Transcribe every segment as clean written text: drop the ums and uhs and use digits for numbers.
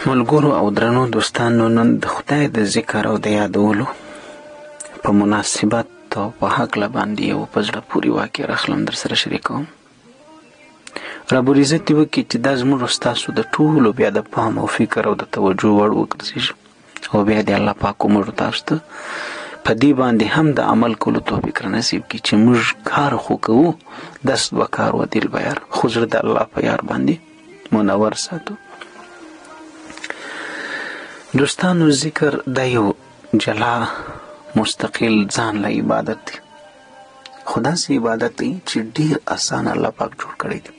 ملګرو او درنو دوستانو، نن د خدای د ذکر او د یادولو په مناسبت او په هکله باندې یو په زړه پورې واقعه راخلم در سره شریکوم. رب العزت دې وکړي چې دا زموږ او ستاسو د ټولو بیا د پام او فکر او د توجه وړ وګرځېږي، او بیا دې الله پاک موږ تاسو ته په دې باندې هم د عمل کولو توفیق رانصیب کړي چې موږ کار خو کوو، دست به کار و دل به یار، خو زړه د الله په یار باندې منور ساتو. دوستانو، ذکر دا یو جلا مستقل ځان له عبادت دی، خو داسې عبادت دی چې ډیر اسان الله پاک جوړ کړی دی.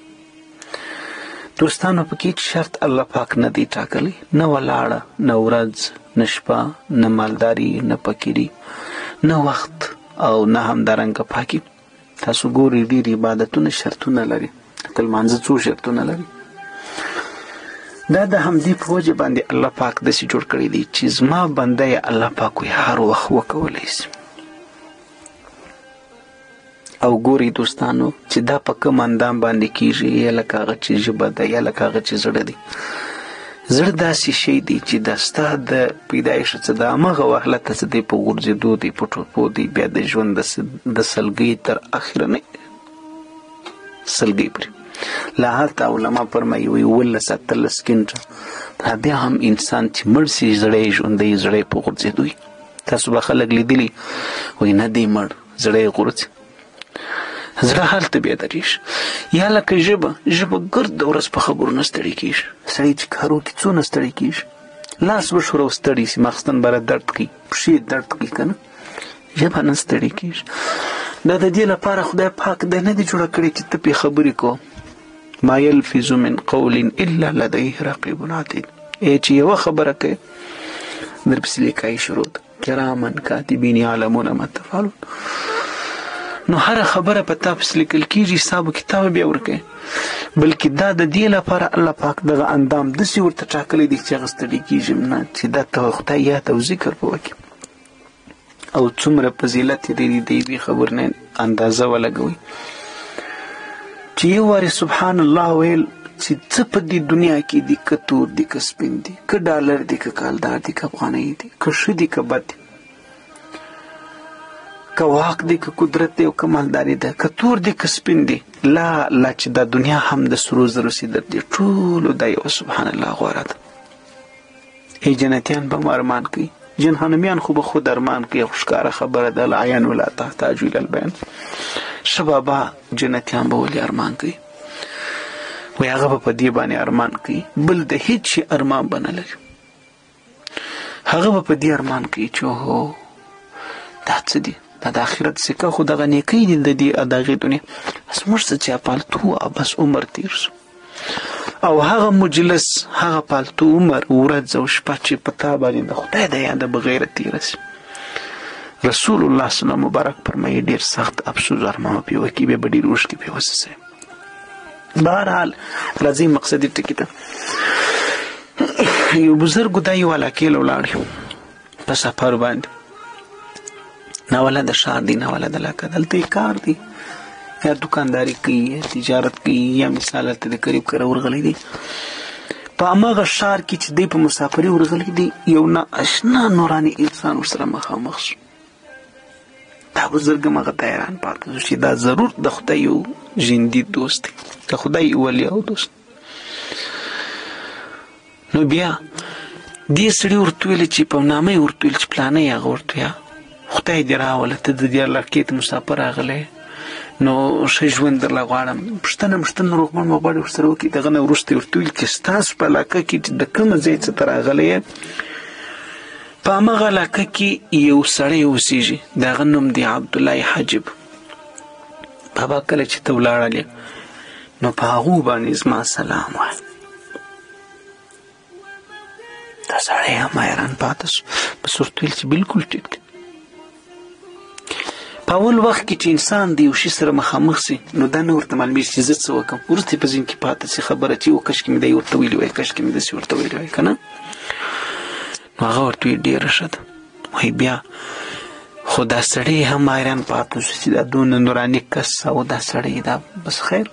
دوستانو، پکې شرط الله پاک نه دی ټاکلی، نه ولاړه، نه ورځ، نه شپه، نه مالداري، نه فقیري، نه وخت او نه همدارنګه پاکي. تاسو ګورئ ډیر عبادتونه شرطونه لري، لکه لمانځه څو شرطونه لري. دا د همدې په وجه باندې الله پاک داسې جوړ کړی دی چې زما بنده یې الله پاک وي هر وخت وکولی شي. او ګورئ دوستانو چې دا په کوم اندام باندې کیږي، یا لکه هغه چې ژبه ده، یا لکه هغه چې زړه دی. زړه داسې شی دی چې دا ستا د پیدایښت څه د همغه وهلته څه دی په غورځېدو دی، په ټوپو دی، بیا د ژوند د سلګۍ تر اخرنۍ سلګۍ پورې. لا هلته علما فرمایي وایي 18-18 سکنډه بیا هم انسان چې مړ شي زړه یې ژوندی، زړه یې په غورځېدو وي. تاسو به خلک لیدلي وایي نه دی مړ، زړه یې غورځي. زړه هلته بیا درېږي. یا لکه ژبه ګرده ورځ په خبرو نه ستړې کېږي. سړی چې کار وکړي څونه ستړی کېږي، لاس وښوروه ستړی شي، ماخستن به درد کوي، پښې درد کوي، که نه ژبه نه ستړې کېږي. دا د دې لپاره خدای پاک دا نه دی جوړه کړې چې ته پرې خبرې کوه. ما یلفظ من قول الا لدیه رقیب عتید. چې یوه خبره کوي درپسې لیکایي شروع ده، کراما کاتبین یعلمون ما تفعلون. نو هره خبره په تا پسې لیکل کېږي، حساب و کتاب بیا ورکوي. بلکې دا د دې لپاره الله پاک دغه اندام داسې ورته ټاکلی دی چې هغه ستړي کېږي نه، چې دا ته خدای یاد او ذکر به وکړي. او څومره فضیلت یې دی د یوې خبرې نه اندازه ولګوئ چې یو وارې سبحان الله ویل چې څه په دې دنیا کې دي، که تور دي، که سپین دي، که ډالر دي، که کالدار دي، که افغانۍ دي، که ښه دي، که بد دي، که واک دی، که قدرت دی، او که مالداري ده، که تور دی، که سپین دی، لا چې دا دنیا هم د سرو زرو سیدر دی، ټولو دا یو سبحان الله غوره ده. ای جنتیان به مو ارمان کوي، جهنمیان خو به خود ارمان کوي. ښکاره خبره ده، العیان ولا تحتاج الی البیان. ښه بابا جنتیان به ولې ارمان کوي؟ وایي هغه به په دې باندې ارمان کوي، بل د هیڅ شي ارمان به نه لري. هغه به په دې ارمان کوي چې هو دا څه دي، دا د آخرت سکه خو دغه نیکۍ دي د دې دغې دنیا، بس موږ څه چې پالتو بس عمر تیر شو. او هغه مجلس، هغه پالتو عمر، ورځ او شپه چې په تا باندې د خدای د یاده بغیره تیره شي. رسول الله صلی الله مبارک فرمایي ډېر سخت افسوس ارمان پې وکړي، بیا به ډېر اوښکې پې وڅڅوي. بهرحال راځئ مقصدي ټکي ته. یو بزرګو دا یو علاقې له ولاړ په سفر باندې، ناوله د ښار دی، ناوله د علاقه، دلته یې کار دی، یا دوکانداري کوي، یا تجارت کوي، یا مثال هلته د قریب کره ورغلی دی. په هماغه ښار کې چې دی په مسافري ورغلی دی، یو نااشنا نوراني انسان ورسره مخامخ شو. دا بزرګ هغه ته حیران پاتې شو چې دا ضرور د خدای یو ژوندي دوست دی، د خدای ولی او دوست. نو بیا دې سړي ورته ویل چې په نامه یې ورته ویل چې پلانی هغه ورته ویل خدای دې راوله، ته د دې علاقې ته مسافر راغلی، نو ښه ژوند درله غواړم. پوښتنه روغبړ موغبړ ورسره وکړي. دغه نه وروسته یې ورته ویل چې ستاسو په علاقه کې چې د کومه ځای څخه ته راغلی یې، په همغه علاقه کې یو سړی اوسېږي، د هغه نوم دی عبدالله حجب. بابا کله چې ته ولاړلې نو په هغو باندې زما سلام وایه. دا سړی هم حیران پاتې شو، بس ورته ویل چې بلکل ټیک دی. په اول وخت کې چې انسان د یو شي سره مخامخ شي نو دا نه ورته معلومېږي چې زه څه وکړم، وروسته یې په ذهن کې پاتې شي خبره چې کاشکې مې دی ورته ویلي وای، کاشکې مې داسې ورته ویلي وای، که نه. نو هغه ورته ویل ډېره ښه ده. وایي بیا خو دا سړی هم حیران پاتې شو چې دا دونه نوراني کس او دا سړی دا بس خیر.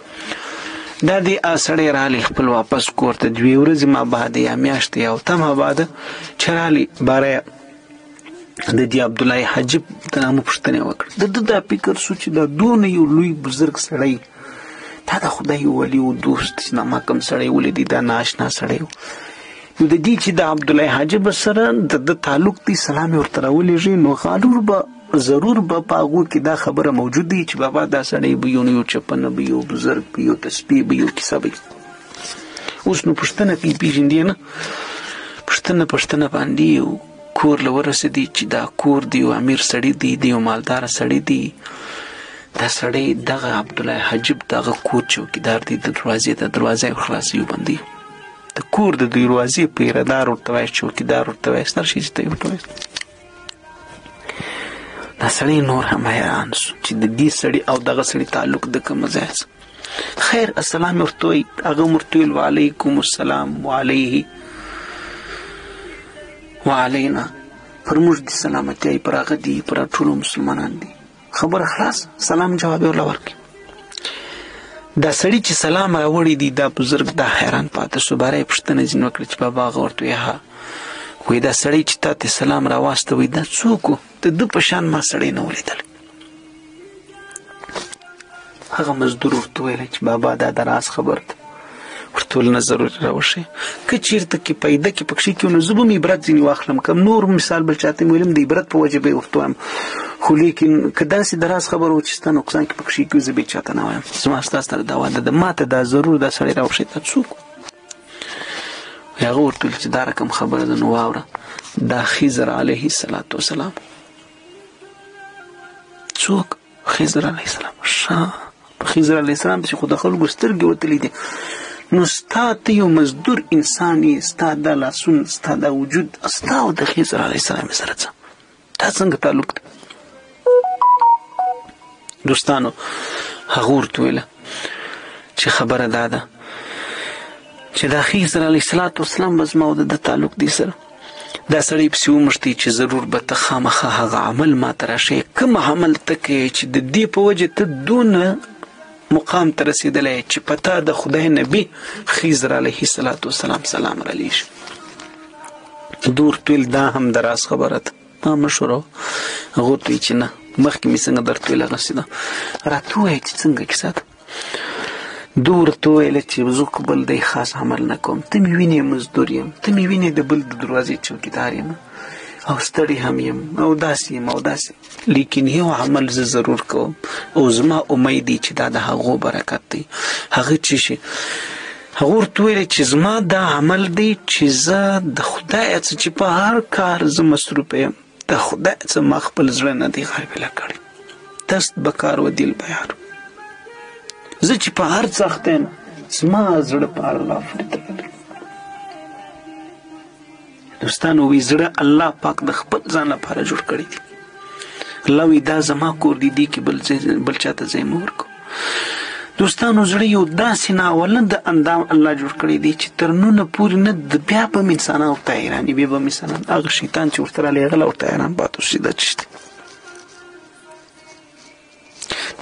دا دې سړی رالی خپل واپس کور ته 2 ورځې ما بعد یا میاشتې یا تمه بعد چې رالی باره د دې عبدالله حاجب د نامه پوښتنې وکړه. د ده دا فکر شو چې دا دونه یو لوی بزرګ سړی، دا د خدای ولی او دوست چې ما کوم سړی ولیدی دا ناشنا سړی و. نو د دې چې د عبدالله حاجب سره د تعلق دی سلام ورته راولېږي، نو ضرور به په هغو کې دا خبره موجود دی چې بابا دا سړی به یو چپنه به یو بزرګ به یو تسبیح به یو کیسه به. اوس نو پوښتنه کوي پېژندې نه، پوښتنه باندې یو کور له ورسېدی چې دا کور دی یو امیر سړی دی، د یو مالداره سړی دی. دا سړی دغه عبدالله حاجب دغه کور چوکیدار دی، د دروازې خلاصوي بندي د کور د دروازې پیردار ورته وایي، چوکیدار ورته وایي، هر شي چې ته ورته وایي. دا سړی نور هم حیران شو چې د دې سړي او دغه سړي تعلق د کومه ځای څه. خیر السلام ورته وایي، هغه ورته ویل وعلیکم السلام وعلیه وعلینا، پر موږ دې سلامتی پر هغه دي، پر ټولو مسلمانان دي. خبره خلاص، سلام جواب ورله ورکړي. دا سړي چې سلام راوړی دی دا بزرګ دا حیران پاته شو. باره یې پوښتنه ځینې وکړه چې بابا هغه ورته وایي ها، وایي دا سړی چې تا ته سلام راواستوي دا څوک و؟ د ده په شان ما سړی نه ولیدلی. هغه مزدور ورته ویلی چې بابا دا د راز خبر ده، ورته ویل نه ضروري راوښیه، که چېرته کې پیدا کې پکښې کې نو زه به مې عبرت ځینې واخلم، که نور مثال بل چاته مې ویلم د عبرت په وجه به یې ورته وایم، خو لیکن که داسې د راز خبر و چې ستا نقصان کې پکښې کې زه به یې چاته نه وایم. زما ستا سره دا واده ده، ما ته دا ضرور دا سړی راوښیه دا څوک و؟ هغه ورته ویل چې دا رقم خبره ده نو واوره، دا خضر علیه السلام. څوک؟ خضر علیه السلام. په خضر علیه السلام پسې خو د خلکو سترګې وتلي دي. نو ستا ته یو مزدور انسان یې، ستا دا لاسونه، ستا دا وجود، ستا او د خضر علیه السلام سره څه دا څنګه تعلق دی؟ دوستانو هغه ورته ویله چې خبره دا ده چې دا خضر علیه السلام به زما او د تعلق دی سره. دا سړی پسې وموښتي چې ضرور به ته خامخا هغه عمل ما ته راشئ، کوم عمل ته کوې چې د دې په وجه ته دونه مقام ته رسېدلی چې په تا د خدای نبي خضر علیه السلام سلام رالیږي. ده ورته ویل دا هم د راز خبره ده، ما مه ښوروه. هغه ورته وایي چې نه، مخکې مې څنګه درته ویل هغسې ده، راته ووایه چې څنګه کیسه ده. ده ورته وویله چې زه خو بل دی خاص عمل نه کوم، ته مې وینې مزدور یم، ته مې وینې د بل د دروازې چوکیدار یم او ستړی هم یم او داسې یم او داسې، لیکن یو عمل زه ضرور کوم او زما امید دی چې دا د هغو برکت دی. هغه څه شي؟ هغه ورته ویل چې زما دا عمل دی چې زه د خدای څه چې په هر کار زه مصروف یم، د خدای څه ما خپل زړه نه دی غافله کړی. دست به کار و دل به یار، زه چې په هر څه اخته یم زما زړه په الله پورې تړلی. دوستانو وی زړه الله پاک د خپل ځان لپاره جوړ کړی دی. الله وی دا زما کور دی، دی کې بل چاته ځای مه ورکوه. دوستانو زړه یو داسې ناوله د اندام الله جوړ کړی دی چې تر نونه پورې نه بیا به م انسانان ورته حیراني، بیا به م انسانان هغه شیطان چې ورته رالی هغه لا ورته حیران پاتې شي دا څه دی.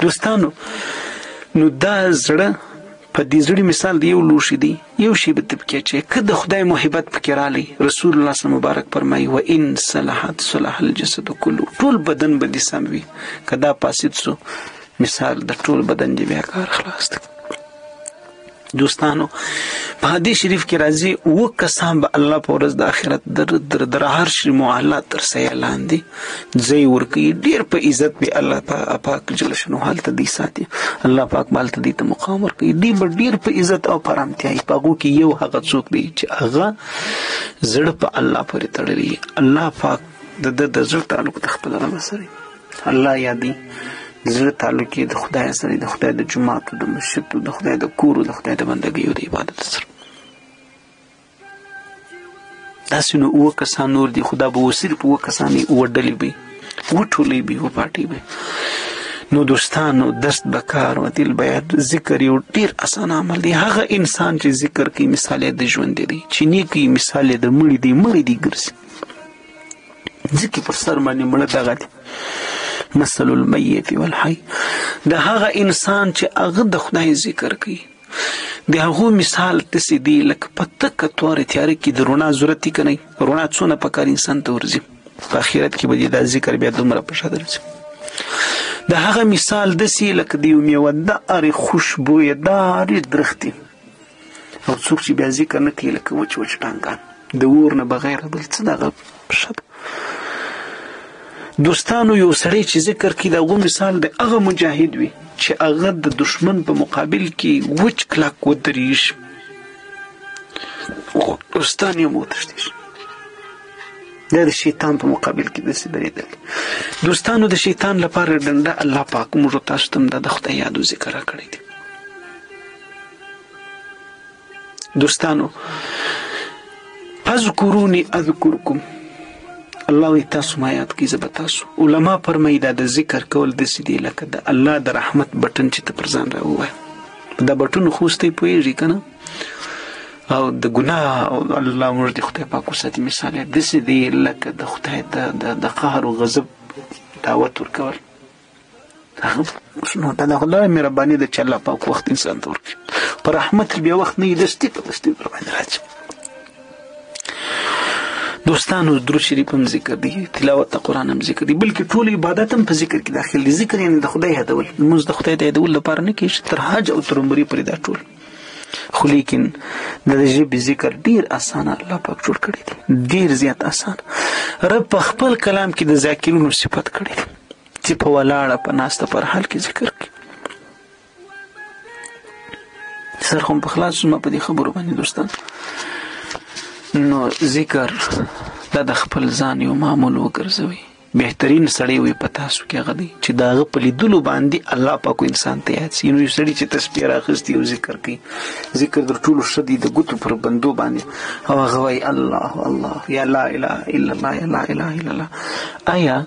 دوستانو نو دا زړه په دې زړه مثال دی یو لوښی دی، یو شی به ته پکې چې که د خدای محبت پکې رالی، رسول الله صلی مبارک فرمایي و ان صلحت صلح الجسد كله، ټول بدن به دې سم وي. که دا فاسد سو مثال د ټول بدن دی بیا کار خلاص دی. دوستانو په حدیث شریف کې راځي 9 کسان به الله په ورځ د آخرت در عرش معلا تر سایه لاندې ځای ورکوي، ډېر په عزت به الله پاک جل شانه هلته دی ساتي، الله پاک به هلته دی ته مقام ورکوي، دوی به ډېر په عزت او په ارامتیا وي. په هغو کې یو هغه څوک دی چې هغه زړه په الله پورې تړلی، الله پاک د زړه تعلق د خپل رب سره الله یادي، زړه تعلق یې د خدای سره، د خدای د جوماتو، د مسجدو، د خدای د کورو، د خدای د بندګیو، د عبادت سره. داسې نو 9 کسان نور دي، خدا به صرف 9 کسان یې 9 ډلې به وټولې به وپاټې به. نو دوستانو دست بکار و دل باید ذکر یو ډیر اسان عمل دی. هغه انسان چې ذکر کوي مثال د ژوند دی، چې نیکی مثال د مړی دی ګرځي، ځکه پر سر باندې مړ دغه دی مثل المیت والحی. د هغه انسان چې هغه د خدای ذکر کوي، د هغو مثال داسې دی لکه په تکه توره تیاره کې د رڼا ضرورت دی که نه رڼا څونه پکار انسان ته ورځي په آخرت کې به دې دا ذکر بیا دومره په شا درځي د هغه مثال داسې لکه د یو میوهدارې خوشبویه دارې درختې او څوک چې بیا ذکر نه کوي لکه وچ ټانګان د اور نه بغیر بل څه د هغه په شا ده دوستانو یو سړی چې ذکر کوي د هغو مثال د هغه مجاهد وي چې هغه د دشمن په مقابل کې وچ کلک ودرېږي دوستان یې وتښتېږي دا د شیطان په مقابل کې داسې درېدل دوستانو د شیطان لپاره ډنډه الله پاک موږ تاسو ته هم د خدای یاد و ذکر راکړی دی دوستانو فاذکروني اذکرکم الله وی تاسو ما یاد کړئ زه به تاسو علما فرمایي دا د ذکر کول داسې دی لکه د الله د رحمت بټن چې ته پر ځان راووایې دا بټن خو اوس ته یې پوهېږي که نه او د ګناه او الله موږ د خدای پاک وساتي مثال یې داسې دی لکه د خدای د قهر و غضب دعوت ورکول نو دا د خدای مهرباني ده چې الله پاک وخت انسان ته ورکړي په رحمت بیا وخت نه یې دستي په دستي ورباندې راځي دوستانو درود شریف هم ذکر دی تلاوت د قرآن هم ذکر دی بلکې ټول عبادت هم په ذکر کې داخل دی ذکر یعنې د خدای یادول لمونځ د خدای د یادول لپاره نه کېږي تر حج او تر عمرې پورې دا ټول خو لیکن د ژبې ذکر ډېر اسانه الله پاک جوړ کړی دی ډېر زیات اسانه رب په خپل کلام کې د ذاکرینو صفت کړی دی چې په ولاړه په ناسته پر حال کې ذکر کړي سر خو په خلاص ما په دې خبرو باندې دوستان نو ذکر دا د خپل ځان یو معمول وګرځوي بهترین سړی وي په تاسو کې هغه دی چې د هغه په لیدلو باندې الله پاک انسان ته یاد شي نو یو سړی چې تسبیح راخیستي او ذکر کوي ذکر تر ټولو ښه دی د ګوتو پر بندو باندې او هغه وایي الله الله یا لا اله الا الله یا لا اله الا الله آیا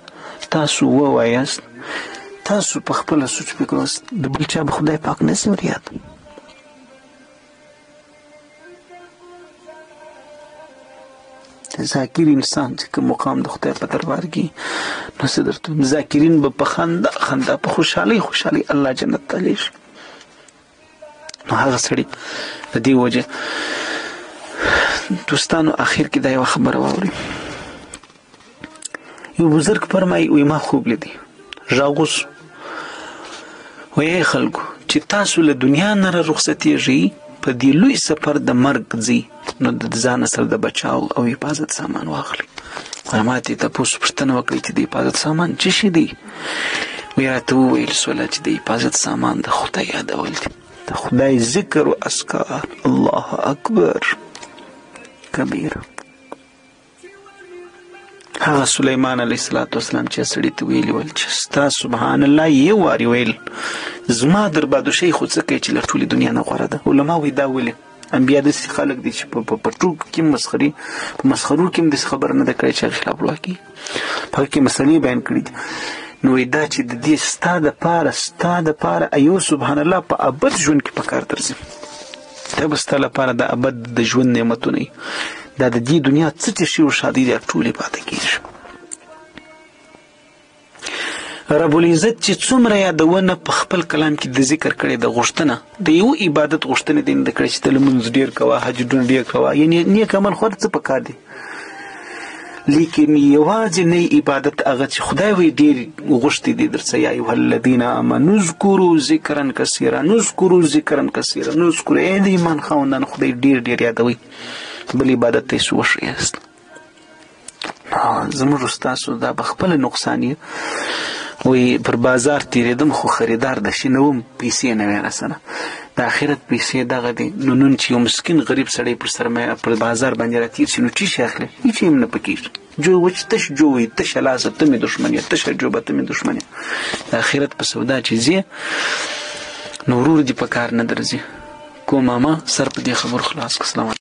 تاسو ووایاست تاسو په خپله سوچ فکر وکړئ د بل چا به خدای پاک نشي ور یاد ذاکر انسان چې کوم مقام د خدای په دربار کې نو څه درته ذاکرین به په خندا خندا په خوشحالۍ الله جنت ته لیږي نو هغه سړي د دې وجه دوستانو اخر کې دا یوه خبره واورئ یو بزرګ فرمایي وایي ما خوب لیدی غاغوس وایي خلکو چې تاسو له دنیا نه رخصتېږئ په دې لوی سفر د مرګ ځي نو د ځان سره د بچاو او حفاظت سامان واخلي ما ته تاسو پوښتنه وکړئ چې د حفاظت سامان څه شي دی وی راته وویل سوله چې د حفاظت سامان د خدای یادول دي د خدای ذکر او اذکار الله اکبر کبیر هغه سلیمان علیه السلام چې سړي ته ویلي ول چې ستا سبحان الله یو وارې ویل زما در بادشاهي خو څه کوي چې له ټولې دنیا نه غوره ده علما وایي دا ولې انبیا داسې خلک دي چې په ټوکو کې مسخري په مسخرو کې هم داسې خبره نه ده کړې چې هغه خلاف وکړي په هغه کې مسلې بیان کړي دي نو وایي دا چې د دې ستا دپاره ایو سبحان الله په ابد ژوند کې په کار درځي دا به ستا لپاره د ابد د ژوند نعمتونه وي دا د دې دنیا څه چې شي او شادي دي ټولې پاتې کېږي رب العزت چې څومره یادونه په خپل کلام کې د ذکر کړي د غوښتنه د یو عبادت غوښتنه دي د کړي چې لمونځ ډیر کوه حجونه ډیر کوه یعنی نیک عمل خو څه پکار دي لیکن یوازې نه عبادت هغه چې خدای وی ډیر غوښتي دي درڅ یا ایه الذین آمنوا اذکروا ذکرا کثیرا نذکروا ذکرا کثیرا نذکر ای د ایمان خاوندان خدای ډیر یادوي بل عبادت ته سو شيست زموږ استاد دا بخپل نقصان وی پر بازار تیریدم خو خریدار د شینوم پیسې نه وې راسره د آخرت پیسې دغه دي نو نن چې یو مسکین غریب سړی پر سرمایه پر بازار باندې راتیر شي نو څه شي اخلي هیڅ هم نه پکېږي جو وچ تش جو وي تش لاسه ته مې دښمن یې تش جوبه ته مې دښمن یې د آخرت په سودا چې ځي نو ورور دې په کار نه درځي کومه ما سر په دې خبر خلاص السلام